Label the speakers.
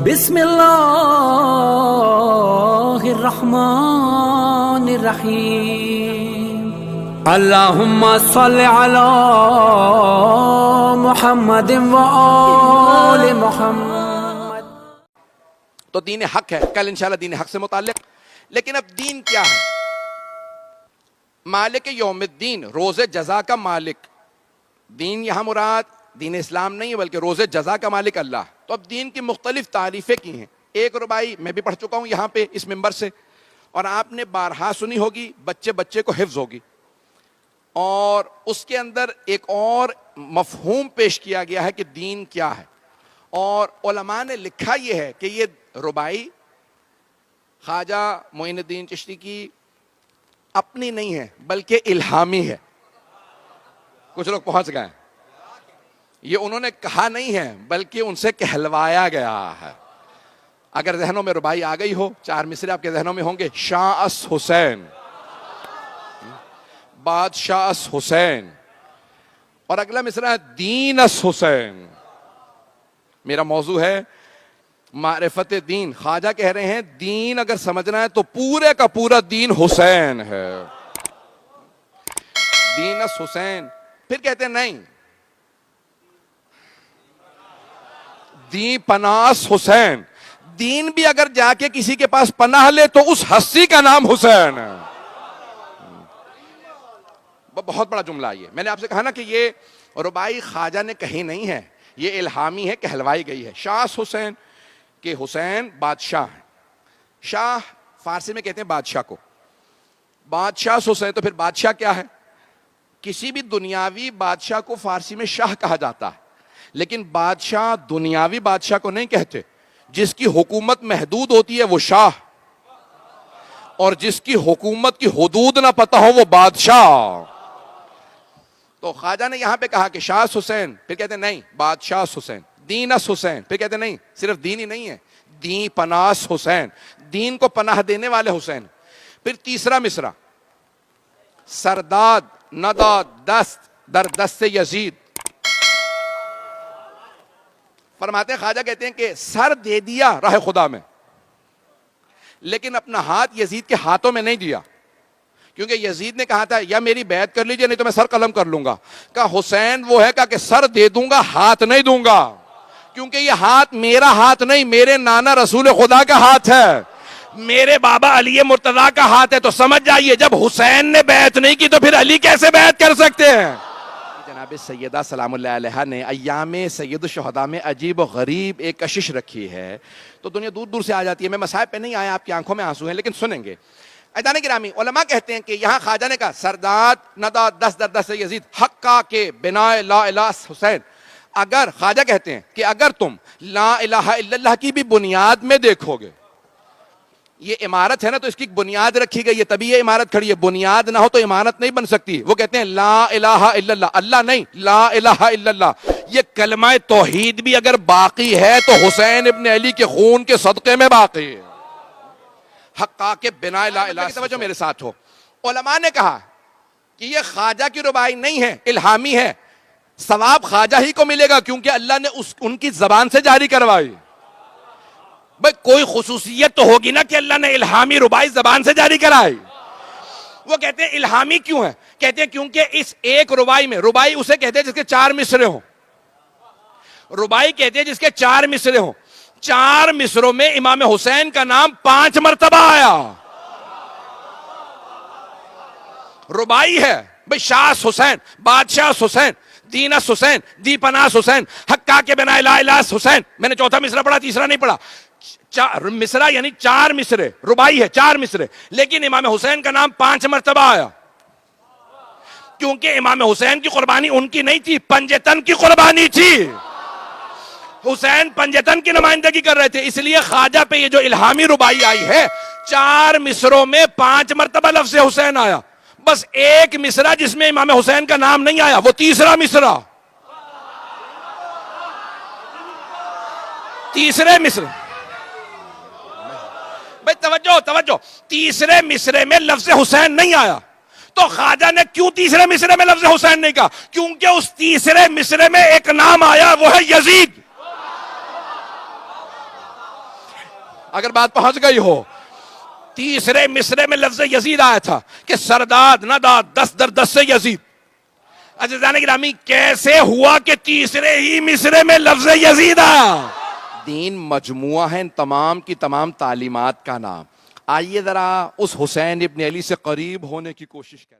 Speaker 1: بسم اللہ الرحمن الرحیم اللہم صل علی محمد و آل محمد.
Speaker 2: تو دین حق ہے، کل انشاءاللہ دین حق سے متعلق. لیکن اب دین کیا ہے؟ مالک یوم الدین، روز جزا کا مالک. دین یہاں مراد دین اسلام نہیں ہے بلکہ روز جزا کا مالک اللہ. تو اب دین کی مختلف تعریفیں کی ہیں. ایک ربائی میں بھی پڑھ چکا ہوں یہاں پہ اس ممبر سے، اور آپ نے بارہا سنی ہوگی، بچے بچے کو حفظ ہوگی. اور اس کے اندر ایک اور مفہوم پیش کیا گیا ہے کہ دین کیا ہے. اور علماء نے لکھا یہ ہے کہ یہ ربائی خواجہ معین الدین چشتی کی اپنی نہیں ہے بلکہ الہامی ہے. کچھ لوگ پہنچ گئے. یہ انہوں نے کہا نہیں ہے بلکہ ان سے کہلوایا گیا ہے. اگر ذہنوں میں ربائی آ گئی ہو، چار مصرے آپ کے ذہنوں میں ہوں گے. شاہ اس حسین، بادشاہ اس حسین، اور اگلا مصرع ہے دین اس حسین. میرا موضوع ہے معرفت دین. خواجہ کہہ رہے ہیں دین اگر سمجھنا ہے تو پورے کا پورا دین حسین ہے. دین اس حسین. پھر کہتے ہیں نہیں، دین پناس حسین. دین بھی اگر جا کے کسی کے پاس پناہ لے تو اس ہستی کا نام حسین ہے. بہت بڑا جملہ یہ. میں نے آپ سے کہا نا کہ یہ ربائی خواجہ نے کہی نہیں ہے، یہ الہامی ہے، کہلوائی گئی ہے. شاہ حسین کہ حسین بادشاہ ہیں. شاہ فارسی میں کہتے ہیں بادشاہ کو. بادشاہ حسین. تو پھر بادشاہ کیا ہے؟ کسی بھی دنیاوی بادشاہ کو فارسی میں شاہ کہا جاتا ہے، لیکن بادشاہ دنیاوی بادشاہ کو نہیں کہتے. جس کی حکومت محدود ہوتی ہے وہ شاہ، اور جس کی حکومت کی حدود نہ پتہ ہو وہ بادشاہ. تو خواجہ نے یہاں پہ کہا کہ شاہ حسین، پھر کہتے ہیں نہیں بادشاہ حسین. دین اس حسین، پھر کہتے ہیں نہیں صرف دین ہی نہیں ہے، دین پناس حسین، دین کو پناہ دینے والے حسین. پھر تیسرا مصرع سرداد نداد دست در دست یزید. فرماتے ہیں خواجہ کہتے ہیں کہ سر دے دیا راہ خدا میں، لیکن اپنا ہاتھ یزید کے ہاتھوں میں نہیں دیا. کیونکہ یزید نے کہا تھا یا میری بیعت کر لیجئے نہیں تو میں سر قلم کر لوں گا. کہا حسین وہ ہے کہ سر دے دوں گا ہاتھ نہیں دوں گا، کیونکہ یہ ہاتھ میرا ہاتھ نہیں، میرے نانا رسول خدا کا ہاتھ ہے، میرے بابا علی مرتضیٰ کا ہاتھ ہے. تو سمجھ جائیے جب حسین نے بیعت نہیں کی تو پھر علی کیسے بیعت کر سکتے ہیں؟ جناب سیدہ سلام اللہ علیہا نے ایام سید الشہداء میں عجیب و غریب ایک کشش رکھی ہے. تو دنیا دور دور سے آ جاتی ہے. میں مسائب پہ نہیں آیا، آپ کی آنکھوں میں آنسو ہیں لیکن سنیں گے. عزیزان گرامی، علماء کہتے ہیں کہ یہاں خواجہ نے کہا سرداد نداد دست در دست یزید حقا کے بنا لا الہ حسین. اگر خواجہ کہتے ہیں کہ اگر تم لا الہ الا اللہ کی بھی بنیاد میں دیکھو گے، یہ عمارت ہے نا تو اس کی بنیاد رکھی گئی ہے تبھی یہ عمارت کھڑی ہے. بنیاد نہ ہو تو عمارت نہیں بن سکتی. وہ کہتے ہیں لا الہ الا اللہ، اللہ نہیں لا الہ الا اللہ. یہ کلمہ توحید بھی اگر باقی ہے تو حسین ابن علی کے خون کے صدقے میں باقی ہے. حقا کے بنا لا الہ. توجہ میرے ساتھ ہو. علماء نے کہا کہ یہ خواجہ کی ربائی نہیں ہے، الہامی ہے. ثواب خواجہ ہی کو ملے گا کیونکہ اللہ نے ان کی زبان سے جاری کروائی. بھئی کوئی خصوصیت تو ہوگی نا کہ اللہ نے الہامی ربائی زبان سے جاری کرائی. وہ کہتے ہیں الہامی کیوں ہے؟ کہتے ہیں کیونکہ اس ایک ربائی میں، ربائی اسے کہتے ہیں جس کے چار مصرے ہوں. ربائی کہتے ہیں جس کے چار مصرے ہوں. چار مصروں میں امام حسین کا نام 5 مرتبہ آیا. ربائی ہے بھئی شاہ حسین، بادشاہ حسین، دین اس حسین، دی پناس حسین، حقا کے بنا لا الہ حسین. میں نے چوتھا مصرع پڑھا، تیسرا نہیں پڑھا. مصرع یعنی 4 مصرے. ربائی ہے 4 مصرے، لیکن امام حسین کا نام 5 مرتبہ آیا. کیونکہ امام حسین کی قربانی ان کی نہیں تھی، پنجتن کی قربانی تھی. حسین پنجتن کی نمائندگی کر رہے تھے. اس لیے خواجہ پہ یہ جو الہامی ربائی آئی ہے 4 مصروں میں 5 مرتبہ لفظ حسین آیا. بس ایک مصرع جس میں امام حسین کا نام نہیں آیا وہ تیسرا مصرع. تیسرے مصرع بھئی توجہ تیسرے مصرے میں لفظ حسین نہیں آیا. تو خواجہ نے کیوں تیسرے مصرے میں لفظ حسین نہیں کہا؟ کیونکہ اس تیسرے مصرے میں ایک نام آیا، وہ ہے یزید. اگر بات پہنچ گئی ہو. تیسرے مصرے میں لفظ یزید آیا تھا کہ سرداد نہ داد 10 در 10 سے یزید. عزیزان گرامی کیسے ہوا کہ تیسرے ہی مصرے میں لفظ یزید آیا؟ دین مجموعہ ہے ان تمام کی تمام تعلیمات کا نام. آئیے ذرا اس حسین ابن علی سے قریب ہونے کی کوشش کریں.